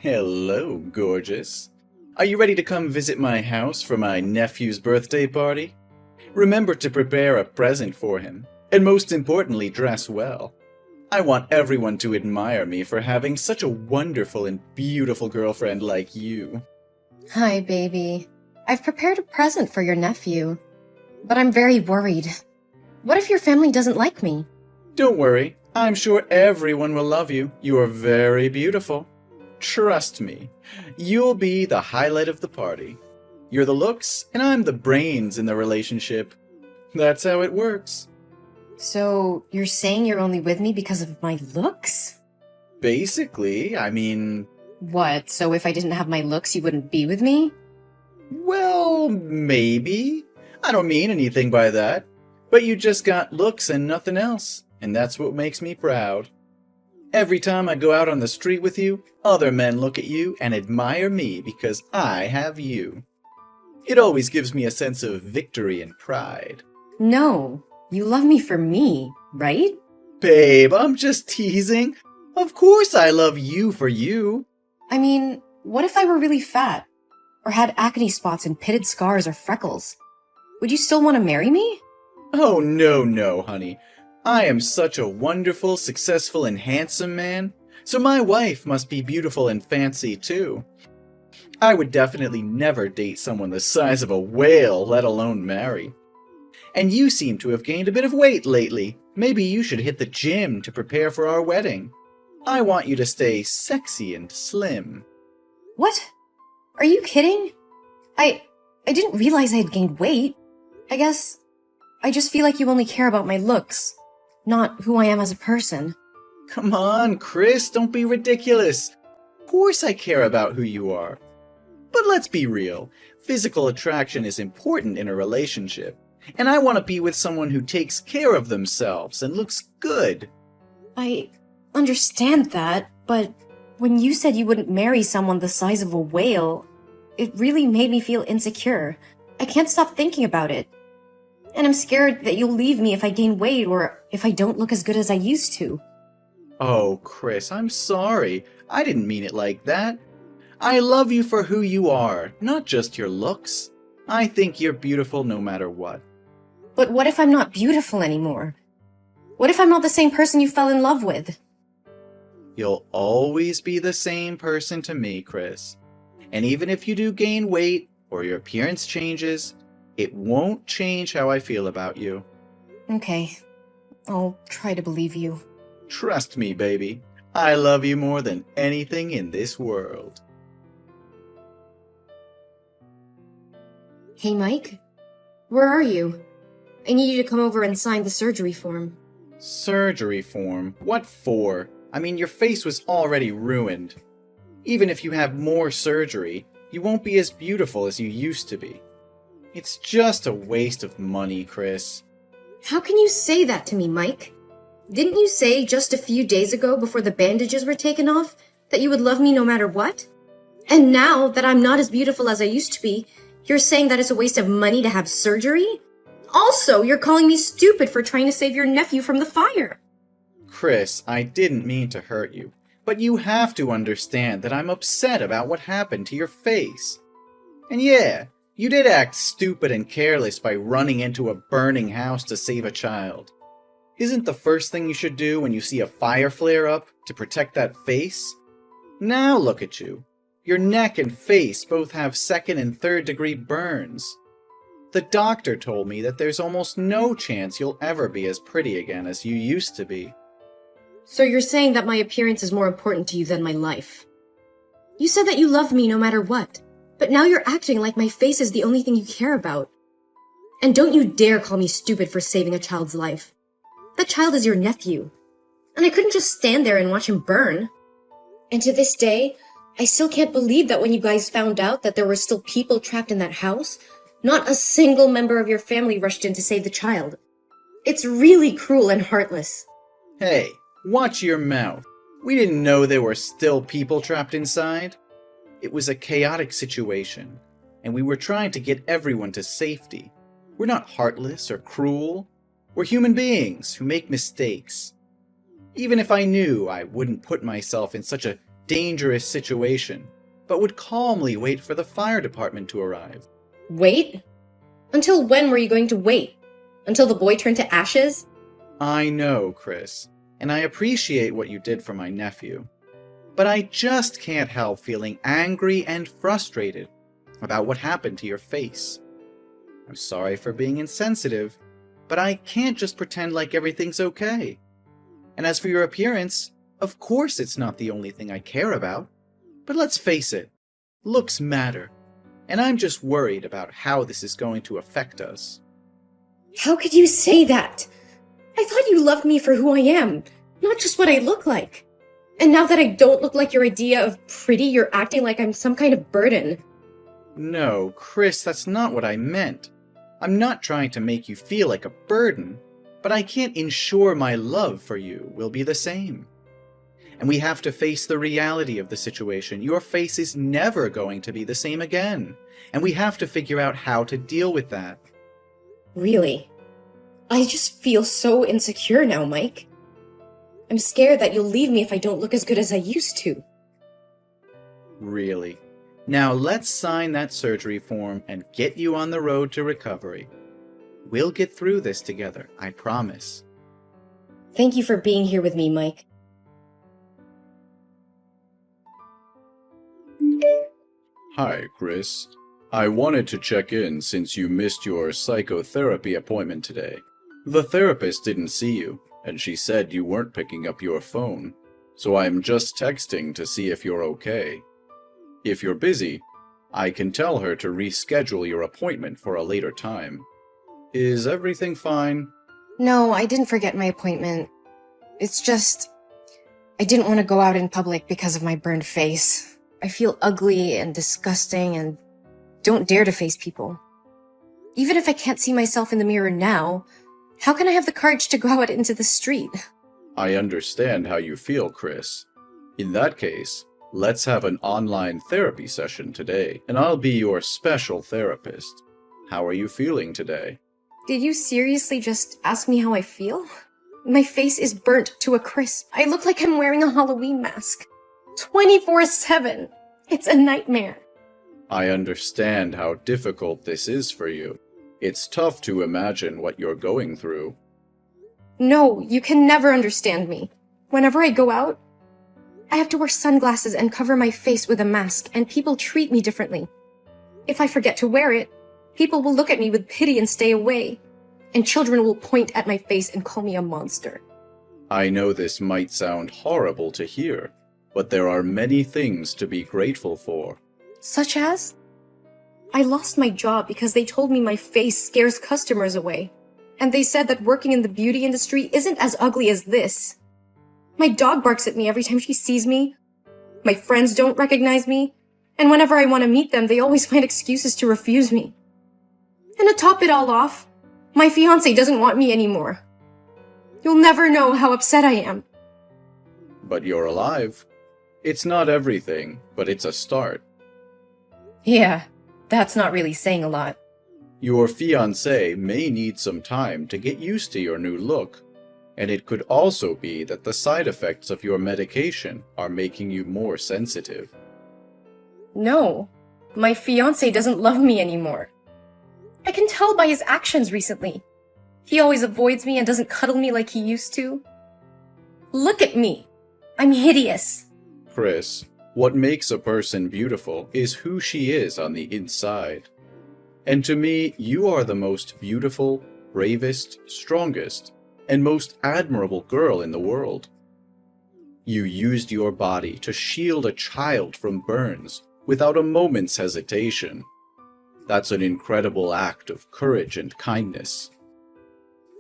Hello, gorgeous. Are you ready to come visit my house for my nephew's birthday party? Remember to prepare a present for him, and most importantly, dress well. I want everyone to admire me for having such a wonderful and beautiful girlfriend like you. Hi, baby. I've prepared a present for your nephew, but I'm very worried. What if your family doesn't like me? Don't worry, I'm sure everyone will love you. You are very beautiful. Trust me, you'll be the highlight of the party. You're the looks, and I'm the brains in the relationship. That's how it works. So, you're saying you're only with me because of my looks? Basically, I mean... What, so if I didn't have my looks, you wouldn't be with me? Well, maybe. I don't mean anything by that. But you just got looks and nothing else, and that's what makes me proud. Every time I go out on the street with you, other men look at you and admire me because I have you. It always gives me a sense of victory and pride. No, you love me for me, right? Babe, I'm just teasing. Of course I love you for you. I mean, what if I were really fat? Or had acne spots and pitted scars or freckles? Would you still want to marry me? Oh, no, honey. I am such a wonderful, successful, and handsome man, so my wife must be beautiful and fancy too. I would definitely never date someone the size of a whale, let alone marry. And you seem to have gained a bit of weight lately. Maybe you should hit the gym to prepare for our wedding. I want you to stay sexy and slim. What? Are you kidding? I didn't realize I had gained weight. I guess I just feel like you only care about my looks, not who I am as a person. Come on, Chris, don't be ridiculous. Of course I care about who you are. But let's be real. Physical attraction is important in a relationship. And I want to be with someone who takes care of themselves and looks good. I understand that, but when you said you wouldn't marry someone the size of a whale, it really made me feel insecure. I can't stop thinking about it. And I'm scared that you'll leave me if I gain weight or if I don't look as good as I used to. Oh, Chris, I'm sorry. I didn't mean it like that. I love you for who you are, not just your looks. I think you're beautiful no matter what. But what if I'm not beautiful anymore? What if I'm not the same person you fell in love with? You'll always be the same person to me, Chris. And even if you do gain weight or your appearance changes, it won't change how I feel about you. Okay, I'll try to believe you. Trust me, baby. I love you more than anything in this world. Hey, Mike? Where are you? I need you to come over and sign the surgery form. Surgery form? What for? I mean, your face was already ruined. Even if you have more surgery, you won't be as beautiful as you used to be. It's just a waste of money, Chris. How can you say that to me, Mike? Didn't you say just a few days ago before the bandages were taken off that you would love me no matter what? And now that I'm not as beautiful as I used to be, you're saying that it's a waste of money to have surgery? Also, you're calling me stupid for trying to save your nephew from the fire. Chris, I didn't mean to hurt you, but you have to understand that I'm upset about what happened to your face. And yeah, you did act stupid and careless by running into a burning house to save a child. Isn't the first thing you should do when you see a fire flare up to protect that face? Now look at you. Your neck and face both have 2nd and 3rd degree burns. The doctor told me that there's almost no chance you'll ever be as pretty again as you used to be. So you're saying that my appearance is more important to you than my life. You said that you love me no matter what, but now you're acting like my face is the only thing you care about. And don't you dare call me stupid for saving a child's life. That child is your nephew. And I couldn't just stand there and watch him burn. And to this day, I still can't believe that when you guys found out that there were still people trapped in that house, not a single member of your family rushed in to save the child. It's really cruel and heartless. Hey, watch your mouth. We didn't know there were still people trapped inside. It was a chaotic situation, and we were trying to get everyone to safety. We're not heartless or cruel. We're human beings who make mistakes. Even if I knew I wouldn't put myself in such a dangerous situation, but would calmly wait for the fire department to arrive. Wait? Until when were you going to wait? Until the boy turned to ashes? I know, Chris, and I appreciate what you did for my nephew. But I just can't help feeling angry and frustrated about what happened to your face. I'm sorry for being insensitive, but I can't just pretend like everything's okay. And as for your appearance, of course it's not the only thing I care about. But let's face it, looks matter, and I'm just worried about how this is going to affect us. How could you say that? I thought you loved me for who I am, not just what I look like. And now that I don't look like your idea of pretty, you're acting like I'm some kind of burden. No, Chris, that's not what I meant. I'm not trying to make you feel like a burden, but I can't ensure my love for you will be the same. And we have to face the reality of the situation. Your face is never going to be the same again, and we have to figure out how to deal with that. Really? I just feel so insecure now, Mike. I'm scared that you'll leave me if I don't look as good as I used to. Really? Now let's sign that surgery form and get you on the road to recovery. We'll get through this together, I promise. Thank you for being here with me, Mike. Hi, Chris. I wanted to check in since you missed your psychotherapy appointment today. The therapist didn't see you, and she said you weren't picking up your phone, so I'm just texting to see if you're okay. If you're busy, I can tell her to reschedule your appointment for a later time. Is everything fine? No, I didn't forget my appointment. It's just, I didn't want to go out in public because of my burned face. I feel ugly and disgusting and don't dare to face people. Even if I can't see myself in the mirror now, how can I have the courage to go out into the street? I understand how you feel, Chris. In that case, let's have an online therapy session today, and I'll be your special therapist. How are you feeling today? Did you seriously just ask me how I feel? My face is burnt to a crisp. I look like I'm wearing a Halloween mask. 24/7. It's a nightmare. I understand how difficult this is for you. It's tough to imagine what you're going through. No, you can never understand me. Whenever I go out, I have to wear sunglasses and cover my face with a mask, and people treat me differently. If I forget to wear it, people will look at me with pity and stay away, and children will point at my face and call me a monster. I know this might sound horrible to hear, but there are many things to be grateful for. Such as? I lost my job because they told me my face scares customers away. And they said that working in the beauty industry isn't as ugly as this. My dog barks at me every time she sees me. My friends don't recognize me. And whenever I want to meet them, they always find excuses to refuse me. And to top it all off, my fiancé doesn't want me anymore. You'll never know how upset I am. But you're alive. It's not everything, but it's a start. Yeah, that's not really saying a lot. Your fiancé may need some time to get used to your new look, and it could also be that the side effects of your medication are making you more sensitive. No, my fiancé doesn't love me anymore. I can tell by his actions recently. He always avoids me and doesn't cuddle me like he used to. Look at me. I'm hideous. Chris, what makes a person beautiful is who she is on the inside. And to me, you are the most beautiful, bravest, strongest, and most admirable girl in the world. You used your body to shield a child from burns without a moment's hesitation. That's an incredible act of courage and kindness.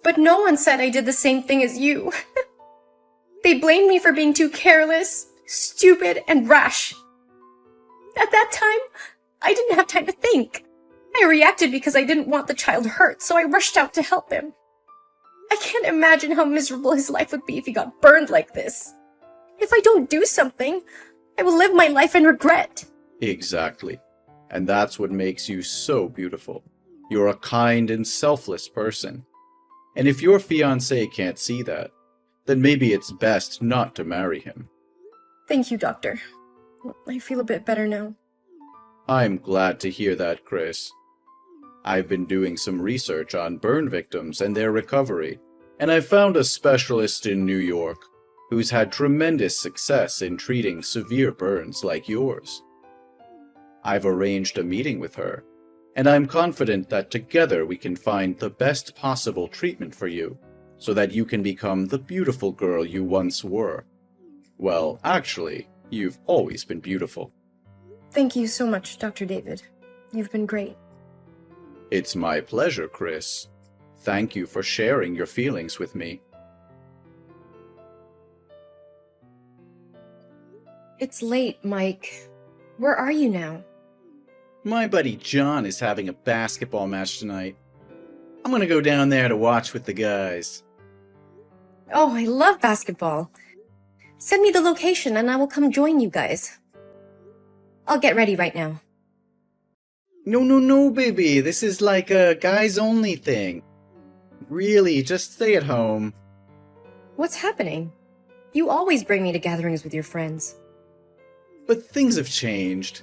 But no one said I did the same thing as you. They blamed me for being too careless, stupid, and rash. At that time, I didn't have time to think. I reacted because I didn't want the child hurt, so I rushed out to help him. I can't imagine how miserable his life would be if he got burned like this. If I don't do something, I will live my life in regret. Exactly. And that's what makes you so beautiful. You're a kind and selfless person. And if your fiancé can't see that, then maybe it's best not to marry him. Thank you, Doctor. I feel a bit better now. I'm glad to hear that, Chris. I've been doing some research on burn victims and their recovery, and I've found a specialist in New York who's had tremendous success in treating severe burns like yours. I've arranged a meeting with her, and I'm confident that together we can find the best possible treatment for you, so that you can become the beautiful girl you once were. Well, actually, you've always been beautiful. Thank you so much, Dr. David. You've been great. It's my pleasure, Chris. Thank you for sharing your feelings with me. It's late, Mike. Where are you now? My buddy John is having a basketball match tonight. I'm gonna go down there to watch with the guys. Oh, I love basketball. Send me the location and I will come join you guys. I'll get ready right now. No, baby. This is like a guys-only thing. Really, just stay at home. What's happening? You always bring me to gatherings with your friends. But things have changed.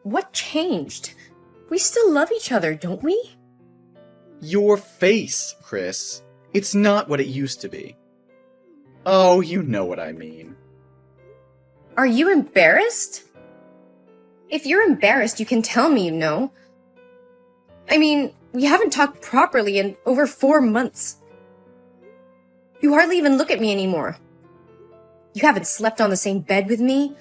What changed? We still love each other, don't we? Your face, Chris. It's not what it used to be. Oh, you know what I mean. Are you embarrassed? If you're embarrassed, you can tell me, you know. I mean, we haven't talked properly in over 4 months. You hardly even look at me anymore. You haven't slept on the same bed with me.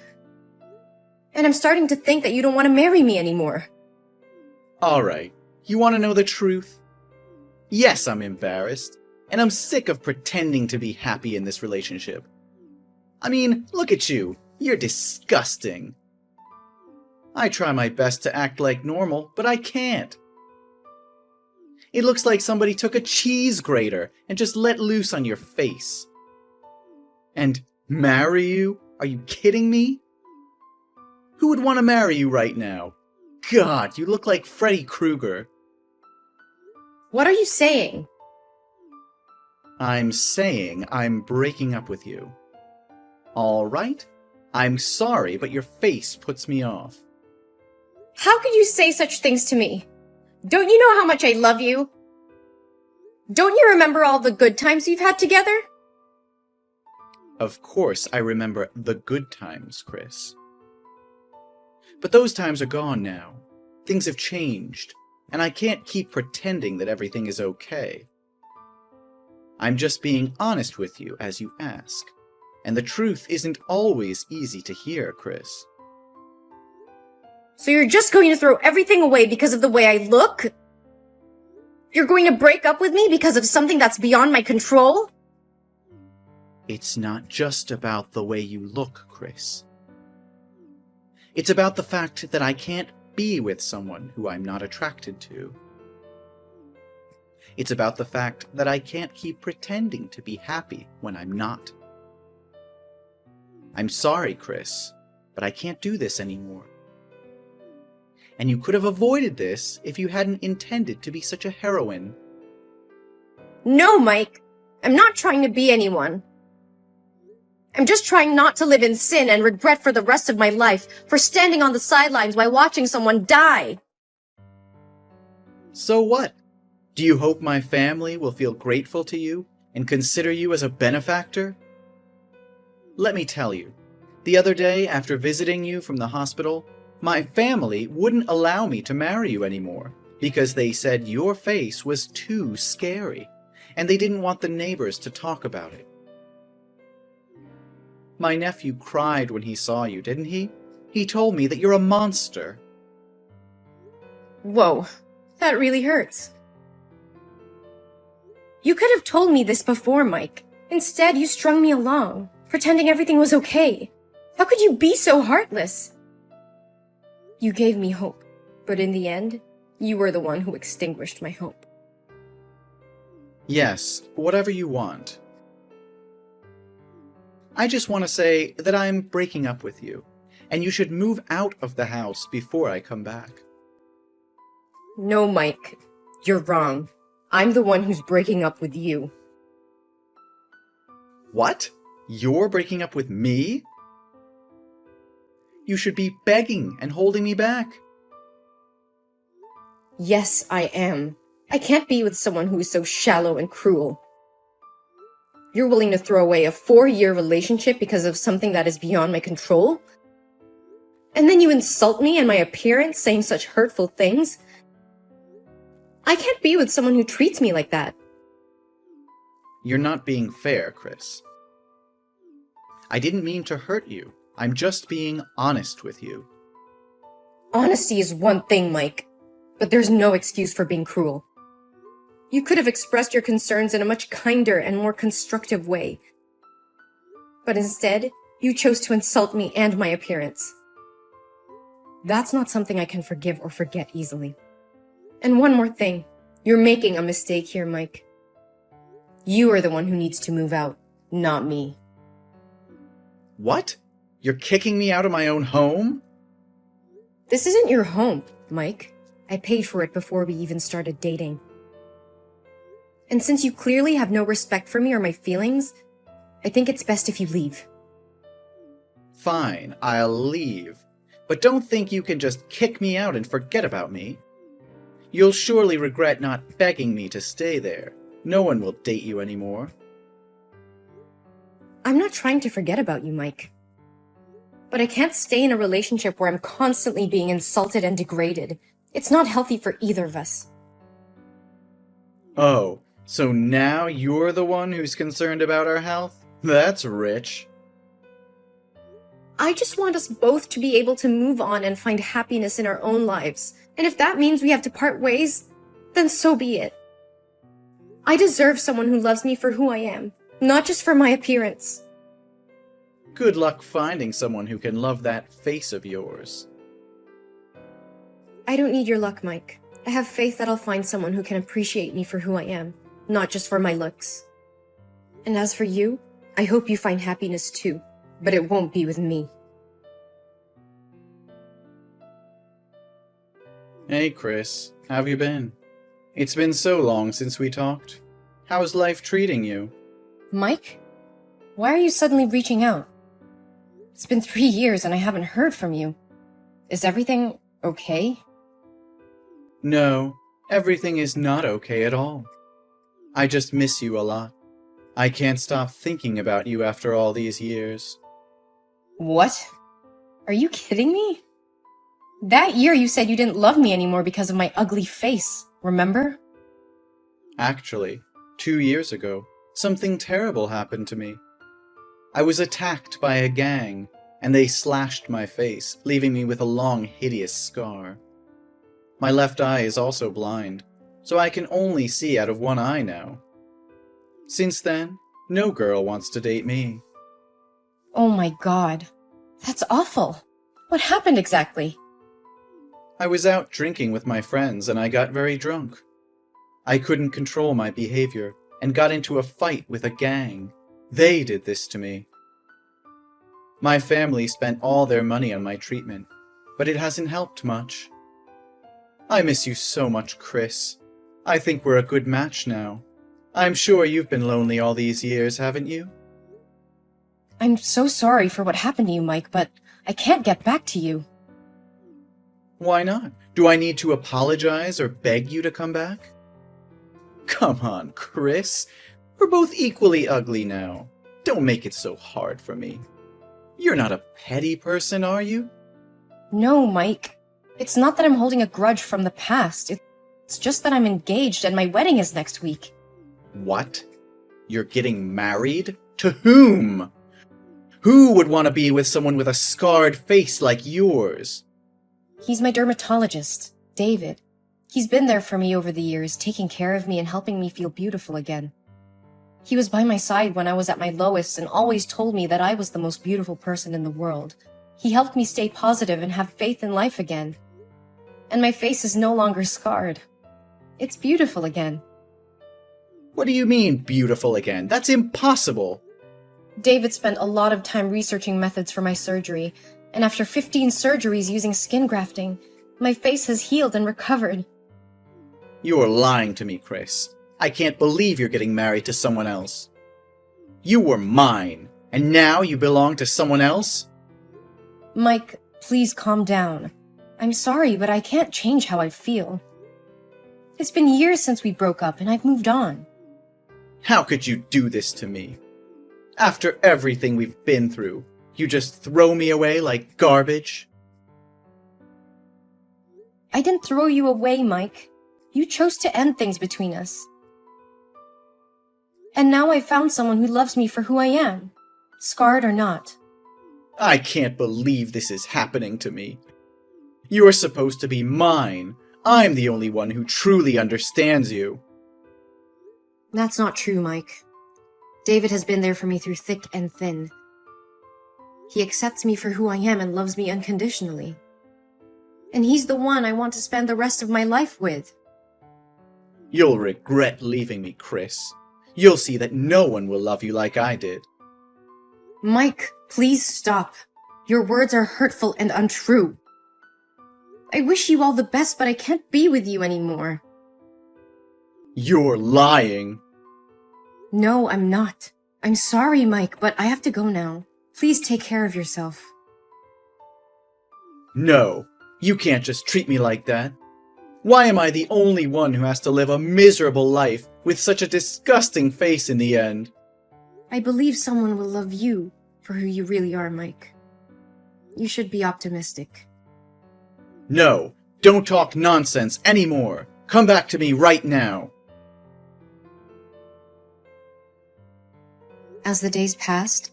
And I'm starting to think that you don't want to marry me anymore. Alright, you want to know the truth? Yes, I'm embarrassed. And I'm sick of pretending to be happy in this relationship. I mean, look at you. You're disgusting. I try my best to act like normal, but I can't. It looks like somebody took a cheese grater and just let loose on your face. And marry you? Are you kidding me? Who would want to marry you right now? God, you look like Freddy Krueger. What are you saying? I'm saying I'm breaking up with you. All right? I'm sorry, but your face puts me off. How could you say such things to me? Don't you know how much I love you? Don't you remember all the good times we've had together? Of course I remember the good times, Chris. But those times are gone now. Things have changed, and I can't keep pretending that everything is okay. I'm just being honest with you as you ask, and the truth isn't always easy to hear, Chris. So you're just going to throw everything away because of the way I look? You're going to break up with me because of something that's beyond my control? It's not just about the way you look, Chris. It's about the fact that I can't be with someone who I'm not attracted to. It's about the fact that I can't keep pretending to be happy when I'm not. I'm sorry, Chris, but I can't do this anymore. And you could have avoided this if you hadn't intended to be such a heroine. No, Mike. I'm not trying to be anyone. I'm just trying not to live in sin and regret for the rest of my life for standing on the sidelines while watching someone die. So what? Do you hope my family will feel grateful to you and consider you as a benefactor? Let me tell you, the other day after visiting you from the hospital, my family wouldn't allow me to marry you anymore because they said your face was too scary, and they didn't want the neighbors to talk about it. My nephew cried when he saw you, didn't he? He told me that you're a monster. Whoa, that really hurts. You could have told me this before, Mike. Instead, you strung me along, pretending everything was okay. How could you be so heartless? You gave me hope, but in the end, you were the one who extinguished my hope. Yes, whatever you want. I just want to say that I'm breaking up with you, and you should move out of the house before I come back. No, Mike. You're wrong. I'm the one who's breaking up with you. What? You're breaking up with me? You should be begging and holding me back. Yes, I am. I can't be with someone who is so shallow and cruel. You're willing to throw away a 4-year relationship because of something that is beyond my control? And then you insult me and my appearance, saying such hurtful things? I can't be with someone who treats me like that. You're not being fair, Chris. I didn't mean to hurt you. I'm just being honest with you. Honesty is one thing, Mike, but there's no excuse for being cruel. You could have expressed your concerns in a much kinder and more constructive way. But instead, you chose to insult me and my appearance. That's not something I can forgive or forget easily. And one more thing. You're making a mistake here, Mike. You are the one who needs to move out, not me. What? You're kicking me out of my own home? This isn't your home, Mike. I paid for it before we even started dating. And since you clearly have no respect for me or my feelings, I think it's best if you leave. Fine, I'll leave. But don't think you can just kick me out and forget about me. You'll surely regret not begging me to stay there. No one will date you anymore. I'm not trying to forget about you, Mike. But I can't stay in a relationship where I'm constantly being insulted and degraded. It's not healthy for either of us. Oh, so now you're the one who's concerned about our health? That's rich. I just want us both to be able to move on and find happiness in our own lives. And if that means we have to part ways, then so be it. I deserve someone who loves me for who I am, not just for my appearance. Good luck finding someone who can love that face of yours. I don't need your luck, Mike. I have faith that I'll find someone who can appreciate me for who I am, not just for my looks. And as for you, I hope you find happiness too, but it won't be with me. Hey, Chris. How have you been? It's been so long since we talked. How's life treating you? Mike? Why are you suddenly reaching out? It's been 3 years and I haven't heard from you. Is everything okay? No, everything is not okay at all. I just miss you a lot. I can't stop thinking about you after all these years. What? Are you kidding me? That year you said you didn't love me anymore because of my ugly face, remember? Actually, 2 years ago, something terrible happened to me. I was attacked by a gang, and they slashed my face, leaving me with a long, hideous scar. My left eye is also blind, so I can only see out of one eye now. Since then, no girl wants to date me. Oh my god. That's awful. What happened exactly? I was out drinking with my friends and I got very drunk. I couldn't control my behavior and got into a fight with a gang. They did this to me. My family spent all their money on my treatment, but it hasn't helped much. I miss you so much, Chris. I think we're a good match now. I'm sure you've been lonely all these years, haven't you? I'm so sorry for what happened to you, Mike, but I can't get back to you. Why not? Do I need to apologize or beg you to come back? Come on, Chris. We're both equally ugly now. Don't make it so hard for me. You're not a petty person, are you? No, Mike. It's not that I'm holding a grudge from the past. It's just that I'm engaged and my wedding is next week. What? You're getting married? To whom? Who would want to be with someone with a scarred face like yours? He's my dermatologist, David. He's been there for me over the years, taking care of me and helping me feel beautiful again. He was by my side when I was at my lowest and always told me that I was the most beautiful person in the world. He helped me stay positive and have faith in life again. And my face is no longer scarred. It's beautiful again. What do you mean, beautiful again? That's impossible! David spent a lot of time researching methods for my surgery, and after 15 surgeries using skin grafting, my face has healed and recovered. You're lying to me, Chris. I can't believe you're getting married to someone else. You were mine, and now you belong to someone else? Mike, please calm down. I'm sorry, but I can't change how I feel. It's been years since we broke up, and I've moved on. How could you do this to me? After everything we've been through, you just throw me away like garbage? I didn't throw you away, Mike. You chose to end things between us. And now I've found someone who loves me for who I am, scarred or not. I can't believe this is happening to me. You are supposed to be mine. I'm the only one who truly understands you. That's not true, Mike. David has been there for me through thick and thin. He accepts me for who I am and loves me unconditionally. And he's the one I want to spend the rest of my life with. You'll regret leaving me, Chris. You'll see that no one will love you like I did. Mike, please stop. Your words are hurtful and untrue. I wish you all the best, but I can't be with you anymore. You're lying. No, I'm not. I'm sorry, Mike, but I have to go now. Please take care of yourself. No, you can't just treat me like that. Why am I the only one who has to live a miserable life with such a disgusting face in the end? I believe someone will love you for who you really are, Mike. You should be optimistic. No, don't talk nonsense anymore. Come back to me right now. As the days passed,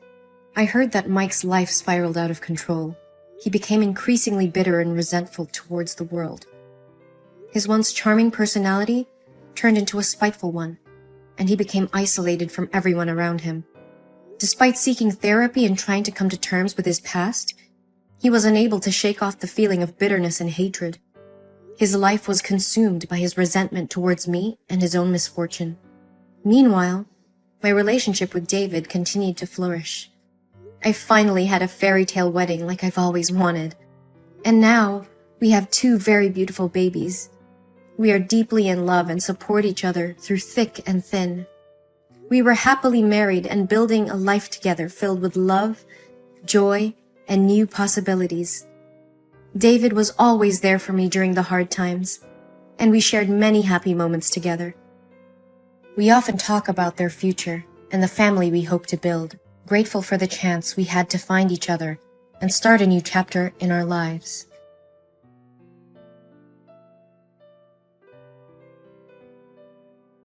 I heard that Mike's life spiraled out of control. He became increasingly bitter and resentful towards the world. His once charming personality turned into a spiteful one, and he became isolated from everyone around him. Despite seeking therapy and trying to come to terms with his past, he was unable to shake off the feeling of bitterness and hatred. His life was consumed by his resentment towards me and his own misfortune. Meanwhile, my relationship with David continued to flourish. I finally had a fairy tale wedding like I've always wanted. And now, we have 2 very beautiful babies. We are deeply in love and support each other through thick and thin. We were happily married and building a life together filled with love, joy, and new possibilities. David was always there for me during the hard times, and we shared many happy moments together. We often talk about their future and the family we hope to build, grateful for the chance we had to find each other and start a new chapter in our lives.